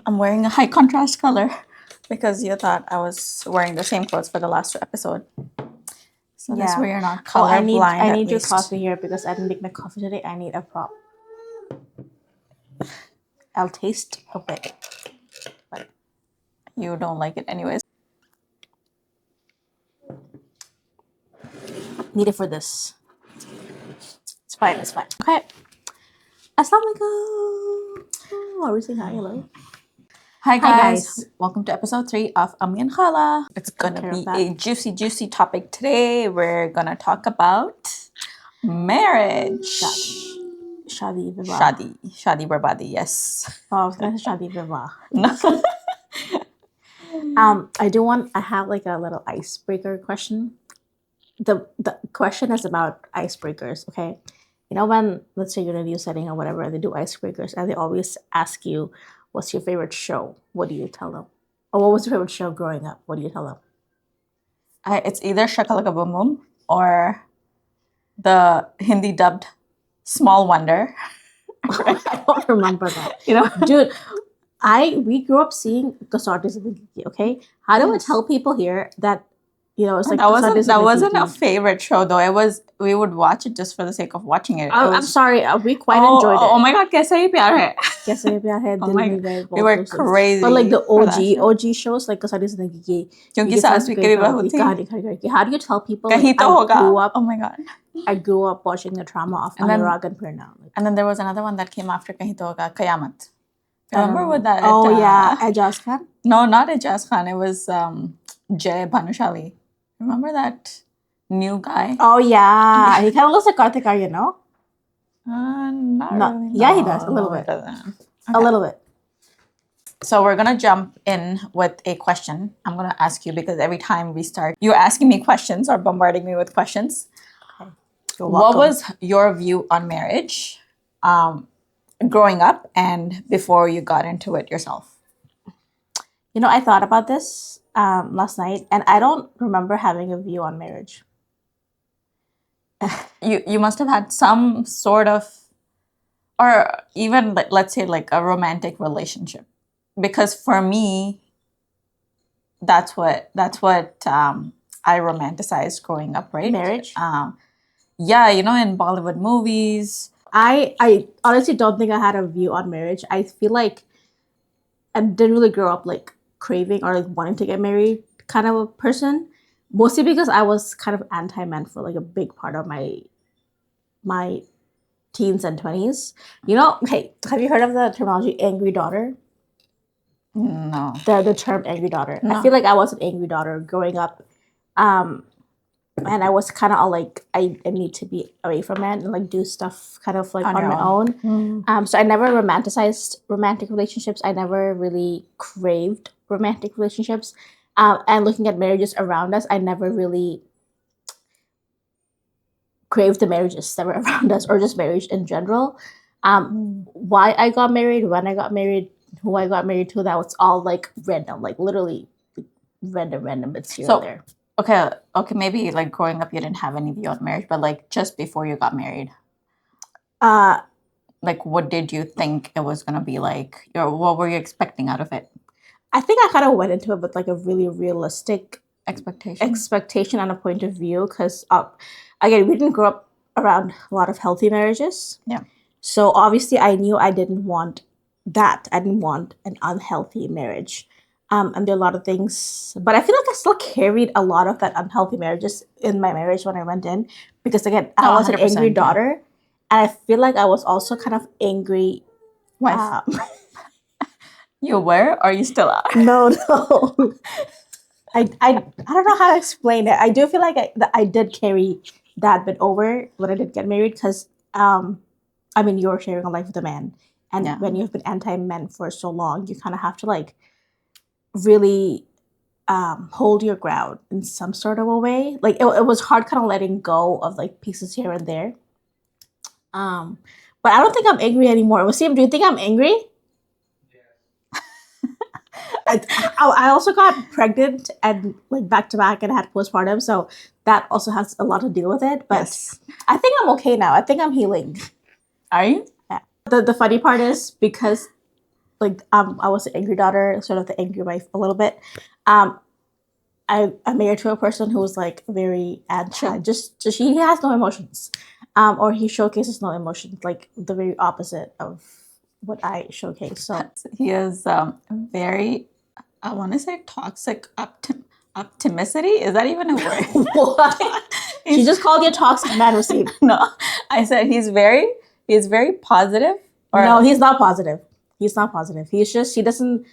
I'm wearing a high contrast color because you thought I was wearing the same clothes for the last 2 episodes. So this way you're not color blind. I need your coffee here because I didn't make my coffee today. I need a prop. I'll taste a bit, but you don't like it anyways. Need it for this. It's fine. It's fine. Okay. Assalamualaikum. Are we saying hi? Hello. Hi guys. Welcome to episode 3 of Ammi Khala. It's gonna be a juicy topic today. We're gonna talk about marriage. Shadi Vivah. Shadi Barbadi, yes. Oh, I was gonna say Shadi Vivah. No. I have like a little icebreaker question. The question is about icebreakers, okay? You know when, let's say you're in a new setting or whatever, they do icebreakers and they always ask you, what's your favorite show? What do you tell them? Or what was your favorite show growing up? What do you tell them? It's either Shakalaka Boom Boom or the Hindi dubbed Small Wonder. I don't remember that. You know? Dude, we grew up seeing Kasauti Zindagi, okay? How do I tell people here that, you know, it's like that wasn't a favorite show though. We would watch it just for the sake of watching it. I'm sorry, we quite enjoyed it. Oh my god, Kaisa Ye Pyar Hai. Kaisa Ye Pyar Hai. Oh my god, we were crazy. But like the OG shows like Kasauti Zindagi Ki. Kyunki Saas Bhi Kabhi Bahu Thi. How do you tell people? Kahin to hoga. Oh my god. I grew up watching the drama of Anurag and Prerna. And then there was another one that came after Kahin to hoga, Qayamat. Remember with that? Oh yeah, Ejaz Khan. No, not Ejaz Khan. It was Jay Bhanushali. Remember that new guy? Oh yeah, he kind of looks like Karthik Aryan, no? Not really. Yeah, he does a little bit. Okay. A little bit. So we're gonna jump in with a question. I'm gonna ask you because every time we start, you're asking me questions or bombarding me with questions. Okay. What was your view on marriage, growing up and before you got into it yourself? You know, I thought about this last night, and I don't remember having a view on marriage. You must have had some sort of, or even let's say like a romantic relationship, because for me, that's what I romanticized growing up, right? Marriage. Yeah, you know, in Bollywood movies. I honestly don't think I had a view on marriage. I feel like I didn't really grow up like craving or like wanting to get married kind of a person, mostly because I was kind of anti-men for like a big part of my teens and 20s. You know, hey, have you heard of the terminology angry daughter? No. The term angry daughter. No. I feel like I was an angry daughter growing up. And I was kind of all like, I need to be away from men and like do stuff kind of like on my own. So I never romanticized romantic relationships. I never really craved romantic relationships. And looking at marriages around us, I never really craved the marriages that were around us or just marriage in general. Why I got married, when I got married, who I got married to, that was all like random, like literally random bits here and there. Okay, maybe like growing up you didn't have any view on marriage, but like just before you got married, like what did you think it was gonna be like? What were you expecting out of it? I think I kind of went into it with like a really realistic expectation and a point of view because again, we didn't grow up around a lot of healthy marriages. Yeah. So obviously I knew I didn't want that. I didn't want an unhealthy marriage. And there are a lot of things, but I feel like I still carried a lot of that unhealthy marriages in my marriage when I went in, because again, I was an angry daughter, and I feel like I was also kind of angry wife. You were, or you still are? No. I don't know how to explain it. I do feel like I did carry that bit over when I did get married, because I mean, you're sharing a life with a man, and when you've been anti-men for so long, you kind of have to like really hold your ground in some sort of a way. Like it was hard kind of letting go of like pieces here and there. But I don't think I'm angry anymore. Wasim, do you think I'm angry? I also got pregnant and like back to back and had postpartum, so that also has a lot to do with it. But I think I'm okay now. I think I'm healing. Are you? Yeah. the funny part is because like I was the angry daughter, sort of the angry wife a little bit. I'm married to a person who was like very anti. Just he has no emotions, or he showcases no emotions, like the very opposite of what I showcase. So he is very, I want to say toxic optimicity. Is that even a word? what? She just called you a toxic man received. No, I said he's very positive. Or no, he's not positive. He's not positive. He's just he doesn't.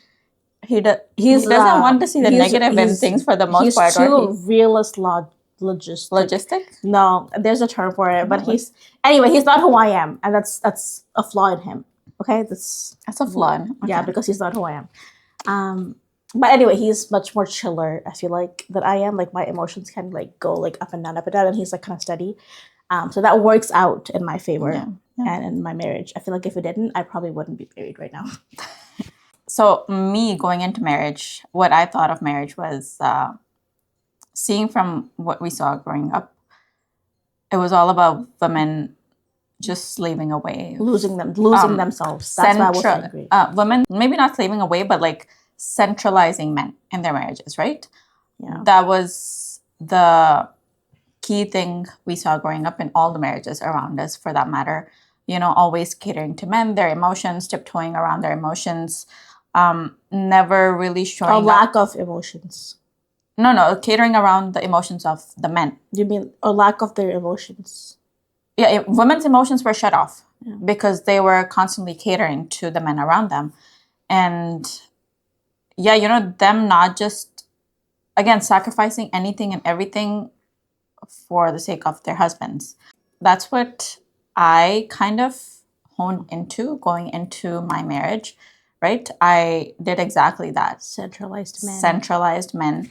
he doesn't want to see the negative in things for the most part. He's too realist logistic. No, there's a term for it, but he's not who I am, and that's a flaw in him. Okay, that's a flaw. Okay. Yeah, because he's not who I am. But anyway, he's much more chiller, I feel like, than I am. Like my emotions can like go like up and down, and he's like kind of steady. So that works out in my favor and in my marriage. I feel like if it didn't, I probably wouldn't be married right now. So me going into marriage, what I thought of marriage was seeing from what we saw growing up. It was all about women just slaving away, losing themselves. That's why I was angry. Women maybe not slaving away, but like centralizing men in their marriages, right? Yeah, that was the key thing we saw growing up in all the marriages around us, for that matter. Always catering to men, their emotions, tiptoeing around their emotions, never really showing a lack of emotions. No, catering around the emotions of the men. You mean a lack of their emotions? Yeah, women's emotions were shut off because they were constantly catering to the men around them. And them not just, again, sacrificing anything and everything for the sake of their husbands. That's what I kind of honed into going into my marriage, right? I did exactly that. Centralized men.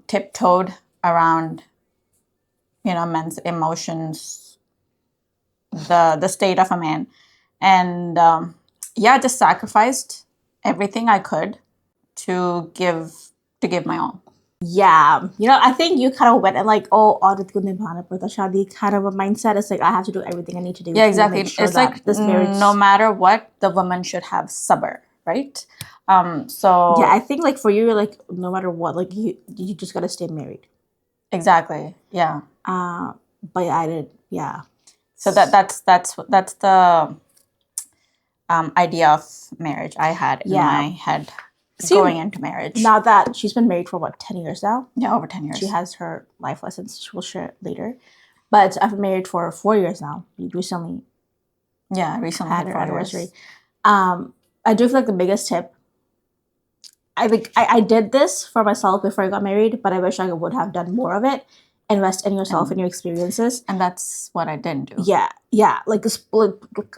Tiptoed around, men's emotions, the state of a man. And just sacrificed everything I could to give my all. Yeah, I think you kind of went and like, औरत को निभाना पड़ता शादी kind of a mindset. It's like I have to do everything I need to do. Yeah, exactly. To make sure it's like this marriage, no matter what, the woman should have sabr, right? So yeah, I think like for you, like no matter what, like you just gotta stay married. Exactly. Yeah. But I did. Yeah. So that's the idea of marriage I had in my head. Going into marriage. Now that she's been married for what, 10 years now? Yeah, over 10 years. She has her life lessons. She will share it later. But I've been married for 4 years now. We recently had our anniversary. I do feel like the biggest tip, I think I did this for myself before I got married, but I wish I would have done more of it. Invest in yourself and your experiences. And that's what I didn't do. Yeah. Like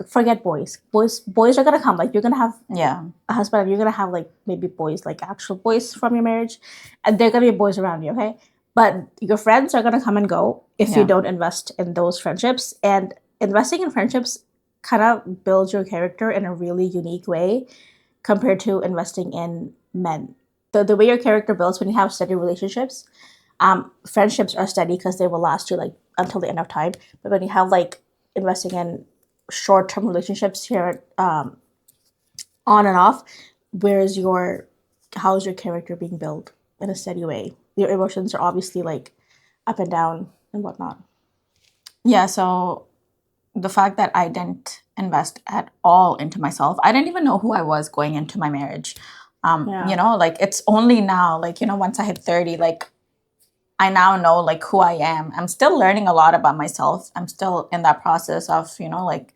forget boys. Boys are gonna come. Like you're gonna have a husband, and you're gonna have like maybe boys, like actual boys from your marriage, and they're gonna be boys around you, okay? But your friends are gonna come and go if you don't invest in those friendships. And investing in friendships kind of builds your character in a really unique way compared to investing in men. The way your character builds when you have steady relationships. Friendships are steady because they will last you like until the end of time. But when you have like investing in short-term relationships here, on and off, how is your character being built in a steady way? Your emotions are obviously like up and down and whatnot. Yeah. So the fact that I didn't invest at all into myself, I didn't even know who I was going into my marriage. Like it's only now, like, once I hit 30, like I now know like who I am. I'm still learning a lot about myself. I'm still in that process of, like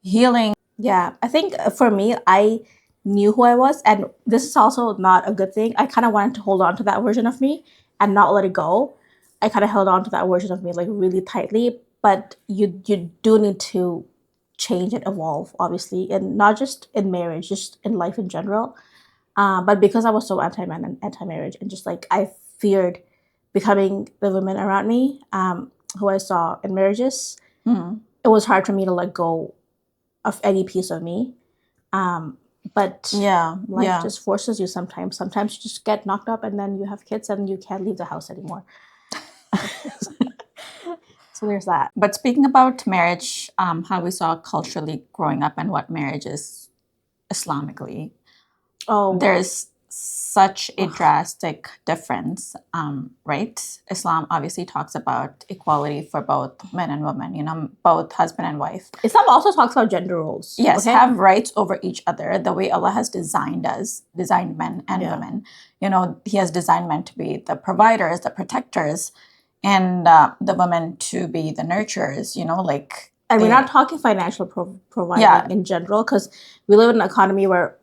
healing. Yeah, I think for me, I knew who I was, and this is also not a good thing. I kind of wanted to hold on to that version of me and not let it go. I kind of held on to that version of me like really tightly, but you do need to change and evolve, obviously, and not just in marriage, just in life in general. But because I was so anti-man and anti-marriage, and just like I feared becoming the women around me, who I saw in marriages, it was hard for me to let go of any piece of me. But life just forces you sometimes. Sometimes you just get knocked up and then you have kids and you can't leave the house anymore. So there's that. But speaking about marriage, how we saw culturally growing up and what marriage is Islamically, there's such a drastic difference, right? Islam obviously talks about equality for both men and women, both husband and wife. Islam also talks about gender roles. Yes, have rights over each other the way Allah has designed men and women. He has designed men to be the providers, the protectors, and the women to be the nurturers, And we're not talking financial providing in general, because we live in an economy where,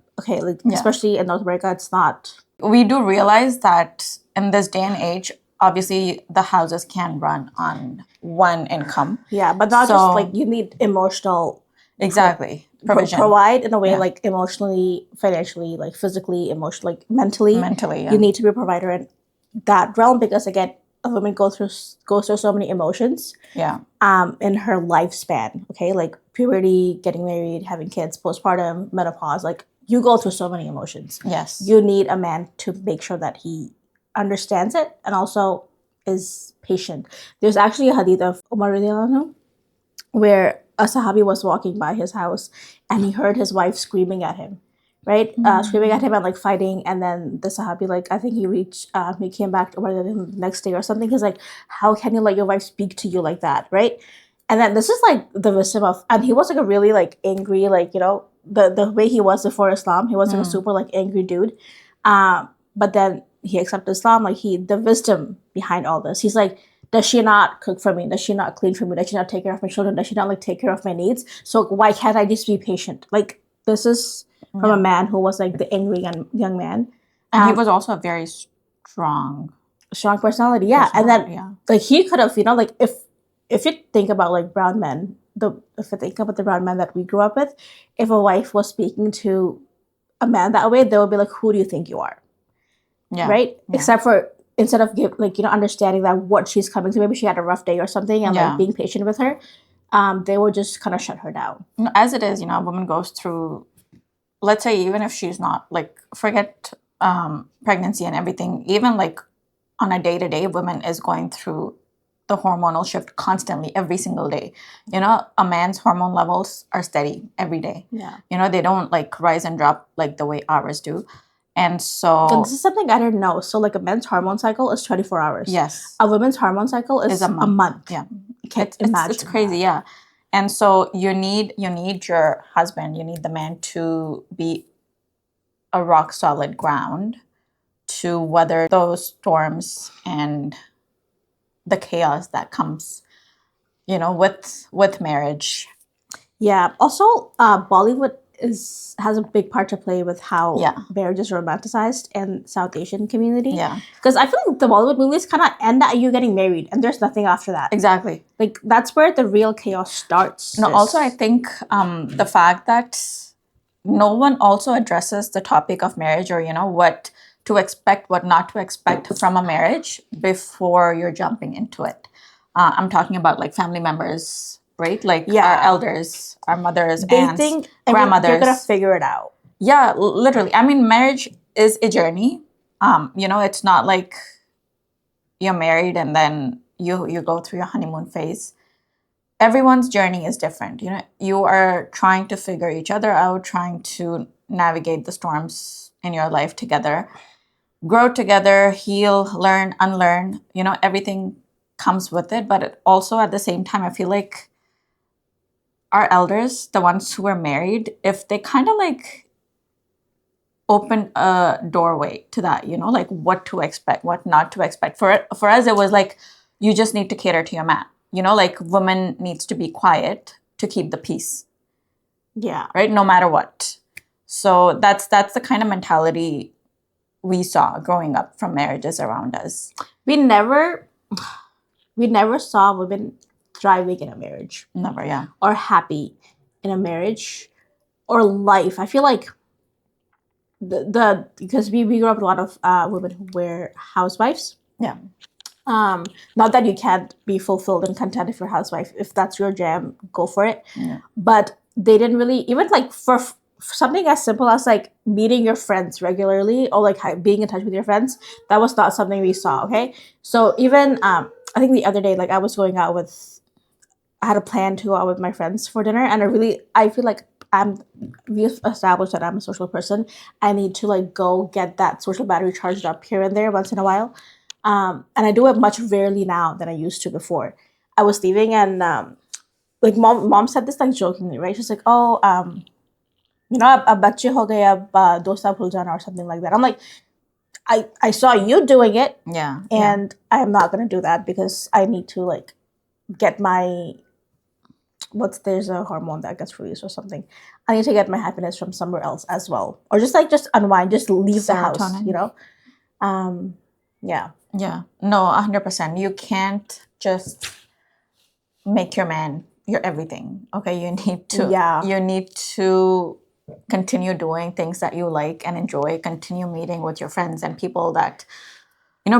especially in North America, it's not. We do realize that in this day and age, obviously the houses can run on one income. Yeah, but not just you need emotional. Exactly. Provision. Provide in a way emotionally, financially, physically, emotionally, mentally. Mentally, yeah. You need to be a provider in that realm, because again, a woman goes through so many emotions. Yeah. In her lifespan, okay, like puberty, getting married, having kids, postpartum, menopause, you go through so many emotions. Yes. You need a man to make sure that he understands it and also is patient. There's actually a hadith of Umar radiallahu anhu where a sahabi was walking by his house and he heard his wife screaming at him, right? Screaming at him and fighting. And then the sahabi, I think he came back to Umar the next day or something. He's like, how can you let your wife speak to you like that, right? And then this is the wisdom of, and he was a really angry, the way he was before Islam, he was a super angry dude. But then he accepted Islam, the wisdom behind all this. He's like, does she not cook for me? Does she not clean for me? Does she not take care of my children? Does she not take care of my needs? So why can't I just be patient? This is from a man who was the angry young man. And he was also a very strong personality. Yeah. And then he could have, if you think about brown men, if you think about the brown men that we grew up with, if a wife was speaking to a man that way, they would be like, who do you think you are? Yeah. Right? Yeah. Except for, instead of understanding that what she's coming to, maybe she had a rough day or something, and being patient with her, they will just kind of shut her down. As it is, a woman goes through, let's say, even if she's not, forget pregnancy and everything, even on a day-to-day, woman is going through the hormonal shift constantly, every single day. A man's hormone levels are steady every day. Yeah. They don't rise and drop the way ours do. And so this is something I didn't know. So a men's hormone cycle is 24 hours. Yes. A woman's hormone cycle is a month. Yeah. You can't imagine. It's crazy, yeah. And so you need your husband, you need the man to be a rock solid ground to weather those storms and the chaos that comes, with marriage. Yeah. Also, Bollywood has a big part to play with how marriage is romanticized in South Asian community. Yeah. Because I feel like the Bollywood movies kind of end at you getting married, and there's nothing after that. Exactly. That's where the real chaos starts. No, also I think the fact that no one also addresses the topic of marriage, or what to expect, what not to expect from a marriage before you're jumping into it. I'm talking about family members, right? Our elders, our mothers, aunts, grandmothers. You're gonna figure it out. Yeah, literally. I mean, marriage is a journey. It's not like you're married and then you go through your honeymoon phase. Everyone's journey is different. You are trying to figure each other out, trying to navigate the storms in your life together, grow together, heal, learn, unlearn. Everything comes with it. But also at the same time, I feel like our elders, the ones who were married, if they kind of open a doorway to that, what to expect, what not to expect. For us, it was you just need to cater to your man. Woman needs to be quiet to keep the peace. Yeah. Right? No matter what. So that's the kind of mentality we saw growing up from marriages around us. We never saw women thriving in a marriage. Never, yeah. Or happy in a marriage or life. I feel like because we grew up with a lot of women who were housewives. Yeah. Not that you can't be fulfilled and content if you're a housewife. If that's your jam, go for it. Yeah. But they didn't really, even for something as simple as meeting your friends regularly or being in touch with your friends, that was not something we saw. Okay. So even I think the other day, I was going out with I had a plan to go out with my friends for dinner, and I feel like we've established that I'm a social person. I need to like go get that social battery charged up here and there once in a while. And I do it much rarely now than I used to before. I was leaving, and like mom said this like jokingly, right? She's like, "Oh, ab bachche ho gaye, ab dosta bhul jana," or something like that. I'm like, I saw you doing it, Yeah. and I am not gonna do that because I need to like get my there's a hormone that gets released or something. I need to get my happiness from somewhere else as well, or just unwind, just leave the house, Serotonin. Yeah. Yeah. No, 100%. You can't just make your man your everything. Okay, Yeah. you need to continue doing things that you like and enjoy, continue meeting with your friends and people that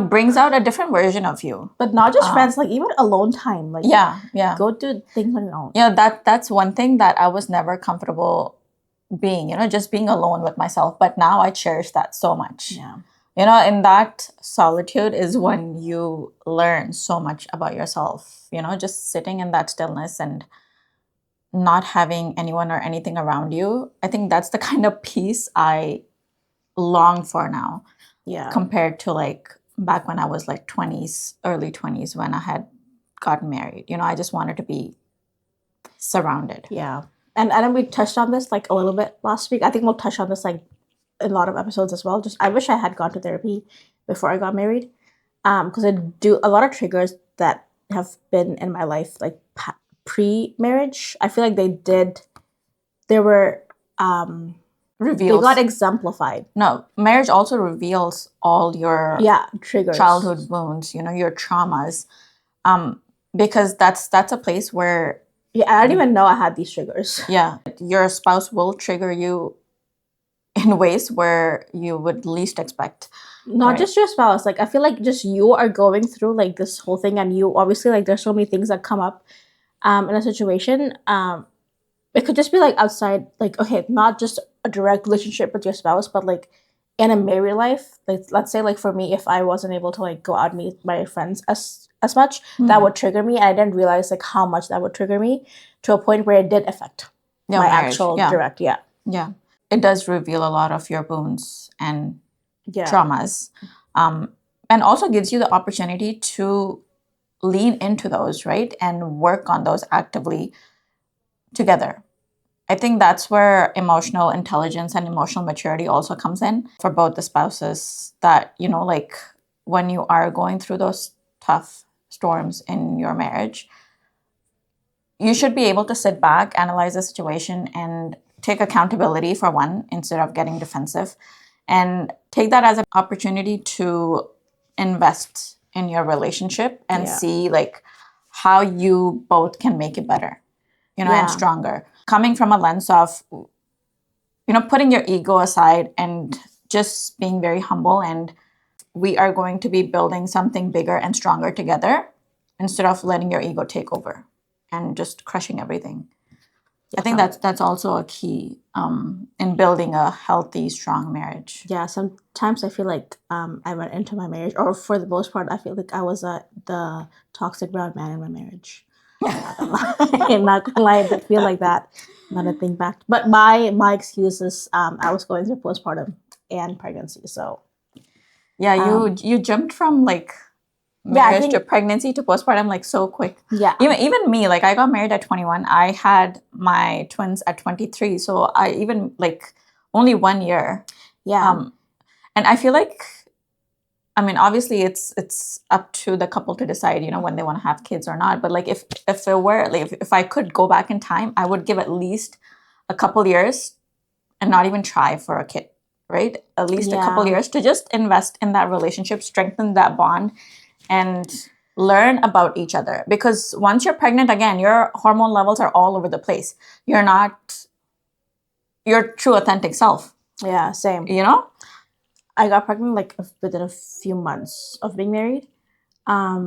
brings out a different version of you. But not just friends, like even alone time. Like Yeah. go do things on your own. Yeah, that's one thing that I was never comfortable being, just being alone with myself. But now I cherish that so much. Yeah. In that solitude is when you learn so much about yourself, just sitting in that stillness and not having anyone or anything around you. I think that's the kind of peace I long for now. Yeah. Compared to like back when I was like 20s, early 20s when I had gotten married. I just wanted to be surrounded. Yeah. And then we touched on this like a little bit last week. I think we'll touch on this like in a lot of episodes as well. Just I wish I had gone to therapy before I got married. Because I do a lot of triggers that have been in my life like pre-marriage. I feel like they were Reveals. they got exemplified. No, marriage also reveals all your triggers, childhood wounds, your traumas. Because that's a place where I didn't even know I had these triggers. Yeah, your spouse will trigger you in ways where you would least expect. Not just your spouse. Like I feel like just you are going through like this whole thing, and you obviously like there's so many things that come up in a situation. It could just be like outside, like okay, not just a direct relationship with your spouse, but like in a married life. Like let's say like for me, if I wasn't able to like go out and meet my friends as much, that would trigger me. And I didn't realize like how much that would trigger me to a point where it did affect my marriage. Actual direct. Yeah. It does reveal a lot of your wounds and traumas, and also gives you the opportunity to lean into those, right, and work on those actively together. I think that's where emotional intelligence and emotional maturity also comes in for both the spouses, that like when you are going through those tough storms in your marriage, you should be able to sit back, analyze the situation, and take accountability for one instead of getting defensive, and take that as an opportunity to invest in your relationship and see like how you both can make it better, and stronger. Coming from a lens of, putting your ego aside and just being very humble, and we are going to be building something bigger and stronger together instead of letting your ego take over and just crushing everything. I think that's also a key in building a healthy, strong marriage. Yeah, sometimes I feel like I went into my marriage, or for the most part, I feel like I was the toxic brown man in my marriage. I'm not gonna lie, I feel like that. Not a thing back, but my excuse is I was going through postpartum and pregnancy, so you jumped from like marriage to pregnancy to postpartum like so quick. Even me, like I got married at 21. I had my twins at 23, so I even like only 1 year. And I feel like, I mean, obviously it's up to the couple to decide, when they want to have kids or not. But like if it were like if I could go back in time, I would give at least a couple years and not even try for a kid, right? At least a couple years to just invest in that relationship, strengthen that bond, and learn about each other. Because once you're pregnant, again, your hormone levels are all over the place. You're not your true authentic self. Yeah, same. I got pregnant like within a few months of being married. I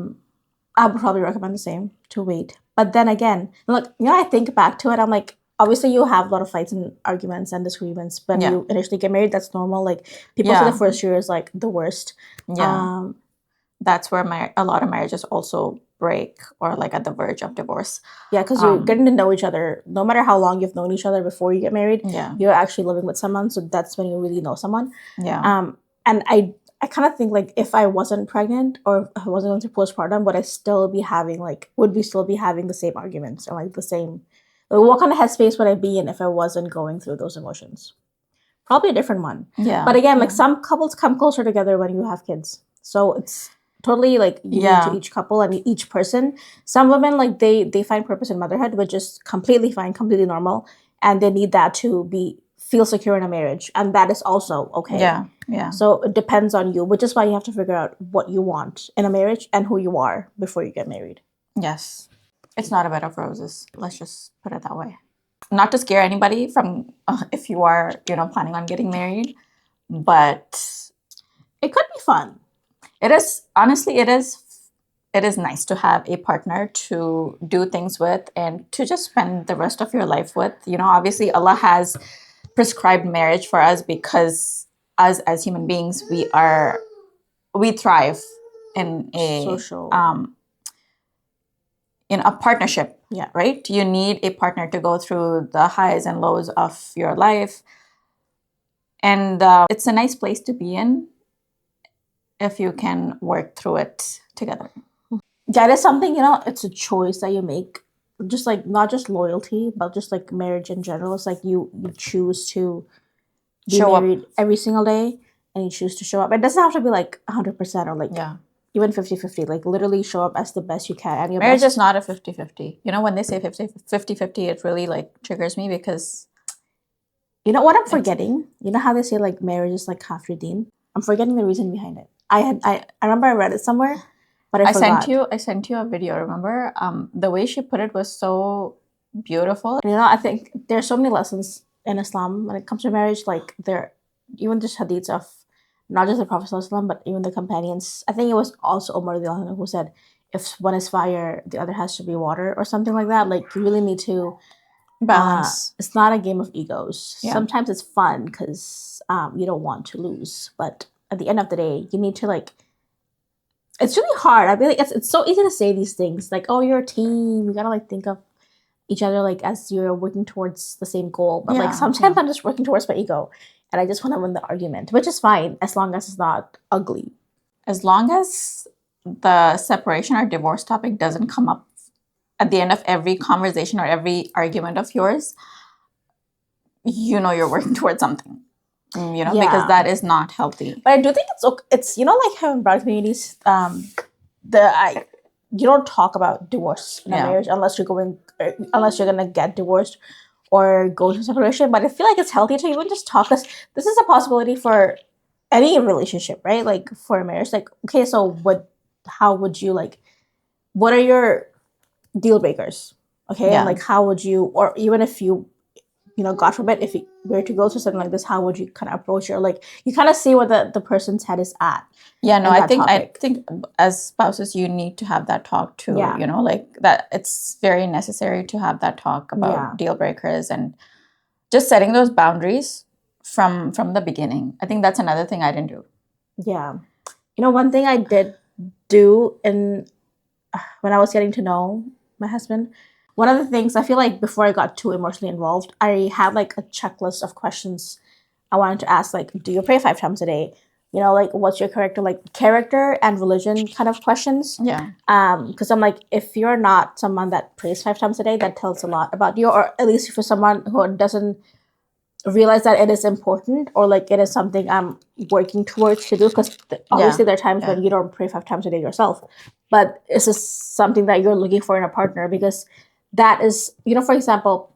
would probably recommend the same, to wait. But then again, look, I think back to it, I'm like, obviously you have a lot of fights and arguments and disagreements when you initially get married. That's normal. Like people say the first year is like the worst. That's where a lot of marriages also break or like at the verge of divorce. Yeah, because you're getting to know each other. No matter how long you've known each other before you get married, Yeah. you're actually living with someone. So that's when you really know someone. Yeah. And I kind of think like if I wasn't pregnant or if I wasn't going through postpartum, would I still be having the same arguments or like the same, like what kind of headspace would I be in if I wasn't going through those emotions? Probably a different one. Yeah. But again, like some couples come closer together when you have kids. So it's totally like unique to each couple and each person. Some women like they find purpose in motherhood, which is completely fine, completely normal, and they need that to feel secure in a marriage, and that is also okay. Yeah. So it depends on you, which is why you have to figure out what you want in a marriage and who you are before you get married. Yes, it's not a bed of roses. Let's just put it that way. Not to scare anybody from if you are planning on getting married, but it could be fun. It is, honestly, it is nice to have a partner to do things with and to just spend the rest of your life with. Obviously Allah has prescribed marriage for us because us as human beings, we thrive in a social in a partnership. Yeah. Right? You need a partner to go through the highs and lows of your life. And it's a nice place to be in if you can work through it together. Yeah, it is something, it's a choice that you make. Just like not just loyalty, but just like marriage in general. It's like you choose to be married every single day and you choose to show up. It doesn't have to be like 100% or like even 50-50. Like literally show up as the best you can. And your marriage is not a 50-50. When they say 50-50, it really like triggers me because you know what I'm forgetting? You know how they say like marriage is like half your deen? I'm forgetting the reason behind it. I remember I read it somewhere, but I forgot. I sent you a video, remember? The way she put it was so beautiful. I think there's so many lessons in Islam when it comes to marriage. Like there, even just hadiths of not just the Prophet ﷺ, but even the companions. I think it was also Umar who said, if one is fire, the other has to be water or something like that. Like you really need to balance. It's not a game of egos. Yeah. Sometimes it's fun because you don't want to lose, but at the end of the day, you need to like. It's really hard. I feel like it's so easy to say these things like, "Oh, you're a team. You gotta like think of each other like as you're working towards the same goal." But like sometimes I'm just working towards my ego, and I just want to win the argument, which is fine as long as it's not ugly. As long as the separation or divorce topic doesn't come up at the end of every conversation or every argument of yours, you're working towards something. Because that is not healthy. But I do think it's like how in broad communities, you don't talk about divorce in a marriage unless you're gonna get divorced or go to separation. But I feel like it's healthy to even just talk. This is a possibility for any relationship, right? Like for a marriage, like okay, so how would you like? What are your deal breakers? Okay, and like how would you, or even if you. God forbid, if you were to go through something like this, how would you kind of approach it? Or like you kind of see where the person's head is at. Yeah, no, I think as spouses, you need to have that talk too. Like that. It's very necessary to have that talk about deal breakers and just setting those boundaries from the beginning. I think that's another thing I didn't do. Yeah, one thing I did do when I was getting to know my husband. One of the things I feel like before I got too emotionally involved, I had like a checklist of questions I wanted to ask. Like, do you pray 5 times a day? Like what's your character like? Character and religion kind of questions. Yeah. Because I'm like, if you're not someone that prays 5 times a day, that tells a lot about you. Or at least if you're someone who doesn't realize that it is important or like it is something I'm working towards to do. Because obviously there are times when you don't pray 5 times a day yourself, but it's just something that you're looking for in a partner because. That is, for example,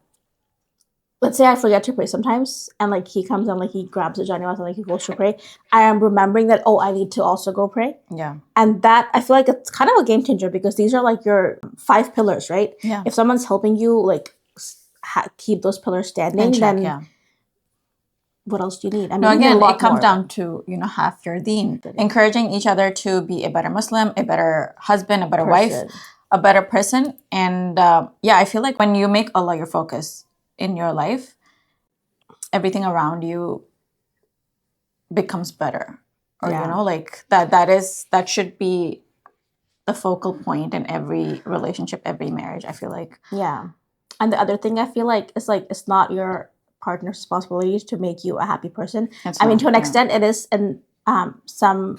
let's say I forget to pray sometimes and like he comes and like he grabs a Johnny and like he goes to pray. I am remembering that, I need to also go pray. Yeah. And that, I feel like it's kind of a game changer because these are like your 5 pillars, right? Yeah. If someone's helping you like keep those pillars standing, then what else do you need? I mean, again, it comes down to, half your deen. Encouraging each other to be a better Muslim, a better husband, a better wife. A better person. And I feel like when you make Allah your focus in your life, everything around you becomes better. Or like that should be the focal point in every relationship, every marriage, I feel like. Yeah. And the other thing I feel like is like it's not your partner's responsibility to make you a happy person. I mean, to an extent, it is in some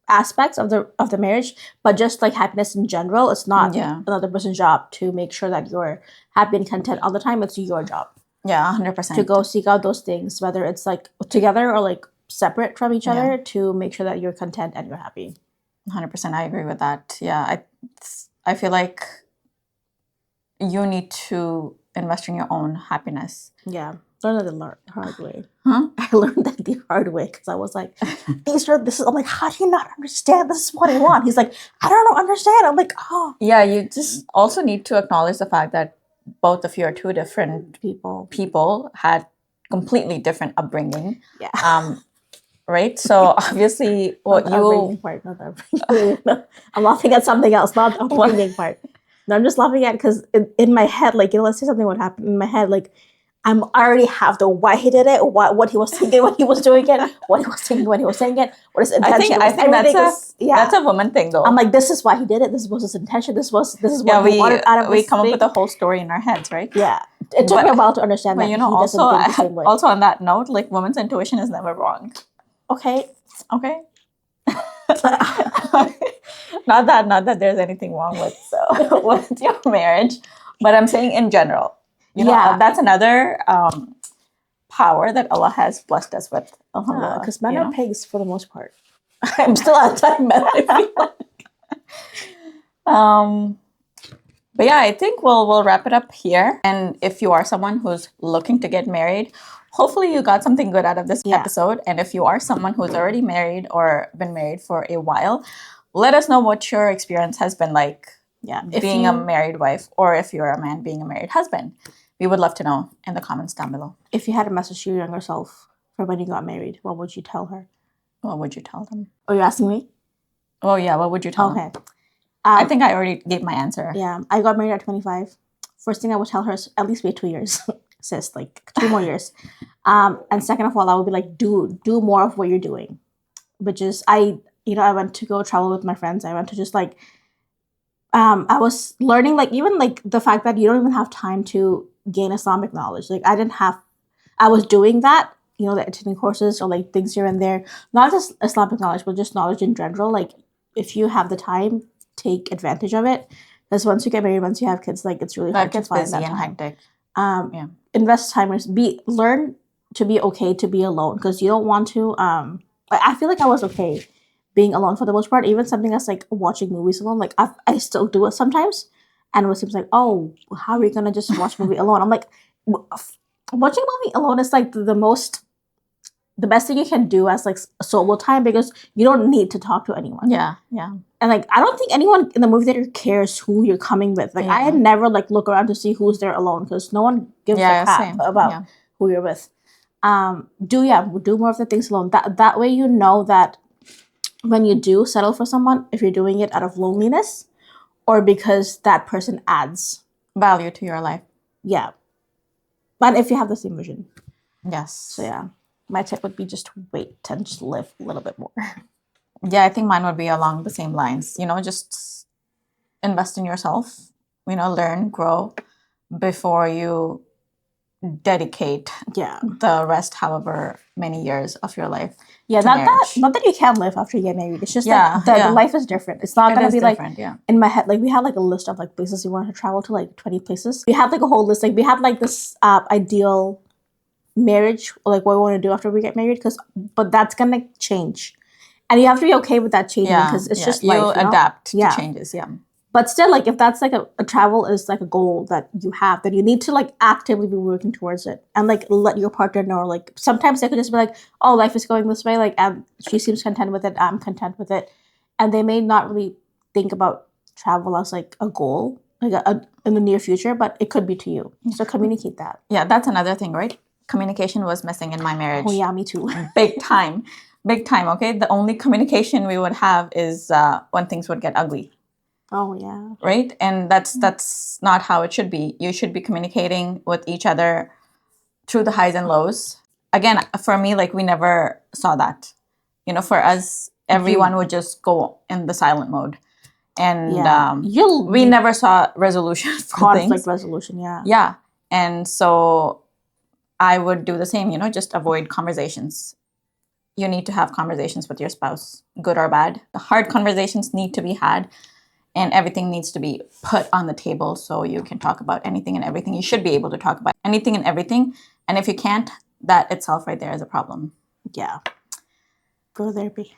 aspects of the marriage, but just like happiness in general, it's not another person's job to make sure that you're happy and content all the time. It's your job. Yeah, 100%. To go seek out those things, whether it's like together or like separate from each other, to make sure that you're content and you're happy. 100%. I agree with that. Yeah, I feel like you need to invest in your own happiness. Yeah. Learned that the hard way. Huh? I learned that the hard way because I was like, I'm like, how do you not understand? This is what I want. He's like, I don't understand. I'm like, oh. Yeah, you just also need to acknowledge the fact that both of you are two different people had completely different upbringing. Yeah. Right? So obviously what you part, not the upbringing. I'm laughing at something else, not the upbringing part. No, I'm just laughing at because in my head, like, let's say something would happen in my head, like I already have the why he did it, what he was thinking when he was doing it, what he was thinking when he was saying it, what his intention. I think that's a woman thing, though. I'm like, this is why he did it. This was his intention. This is what he wanted out of we come up with a whole story in our heads, right? Yeah, it took me a while to understand that. But also on that note, like women's intuition is never wrong. Okay. Not that there's anything wrong with your marriage, but I'm saying in general. You know, that's another power that Allah has blessed us with. Because men are pigs for the most part. I'm still anti-men. But yeah, I think we'll wrap it up here. And if you are someone who's looking to get married, hopefully you got something good out of this episode. And if you are someone who's already married or been married for a while, let us know what your experience has been like. Yeah, being a married wife, or if you're a man being a married husband. We would love to know in the comments down below. If you had a message to your younger self for when you got married, what would you tell her? What would you tell them? Oh, you're asking me? Oh, yeah. What would you tell them? I think I already gave my answer. Yeah. I got married at 25. First thing I would tell her is at least wait 2 years. Sis, like 2 more years. And second of all, I would be like, do more of what you're doing. Which is, I went to go travel with my friends. I went to just like, I was learning, like, even like the fact that you don't even have time to gain Islamic knowledge. Like I was doing that, like attending courses or like things here and there, not just Islamic knowledge, but just knowledge in general. Like if you have the time, take advantage of it. Because once you get married, once you have kids, like it's really hard to find that time. Hectic. Invest time and learn to be okay to be alone, because you don't want to. I feel like I was okay being alone for the most part. Even something that's like watching movies alone, like I still do it sometimes. And it seems like, oh, how are you gonna just watch a movie alone? I'm like, watching a movie alone is like the best thing you can do as like solo time, because you don't need to talk to anyone. Yeah. And like, I don't think anyone in the movie theater cares who you're coming with. Like, I had never like look around to see who's there alone, because no one gives a crap about who you're with. Do more of the things alone. That way, you know that when you do settle for someone, if you're doing it out of loneliness, or because that person adds value to your life. Yeah. But if you have the same vision. Yes. So yeah, my tip would be just wait and just live a little bit more. Yeah, I think mine would be along the same lines. Just invest in yourself, learn, grow before you dedicate the rest, however many years of your life. Yeah, not that you can't live after you get married. It's just like the life is different. It's not gonna be like in my head. Like we had like a list of like places we wanted to travel to, like 20 places. We had like a whole list. Like we had like this ideal marriage, like what we want to do after we get married. But that's gonna change, and you have to be okay with that changing, because it's just life. You adapt to changes. Yeah. But still, like, if that's like a travel is like a goal that you have, then you need to like actively be working towards it, and like let your partner know. Like sometimes they could just be like, "Oh, life is going this way. Like, she seems content with it. I'm content with it," and they may not really think about travel as like a goal, like in the near future, but it could be to you. So communicate that. Yeah, that's another thing, right? Communication was missing in my marriage. Oh yeah, me too. Big time. Okay, the only communication we would have is when things would get ugly. Oh yeah. Right? And that's not how it should be. You should be communicating with each other through the highs and lows. Again, for me, like we never saw that. For us, everyone would just go in the silent mode. And Yeah. we never saw resolution for conflict things. resolution. Yeah. Yeah. And so I would do the same, just avoid conversations. You need to have conversations with your spouse, good or bad. The hard conversations need to be had, and everything needs to be put on the table so you can talk about anything and everything. You should be able to talk about anything and everything. And if you can't, that itself right there is a problem. Yeah. Go to therapy.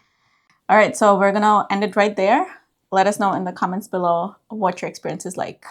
All right, so we're going to end it right there. Let us know in the comments below what your experience is like.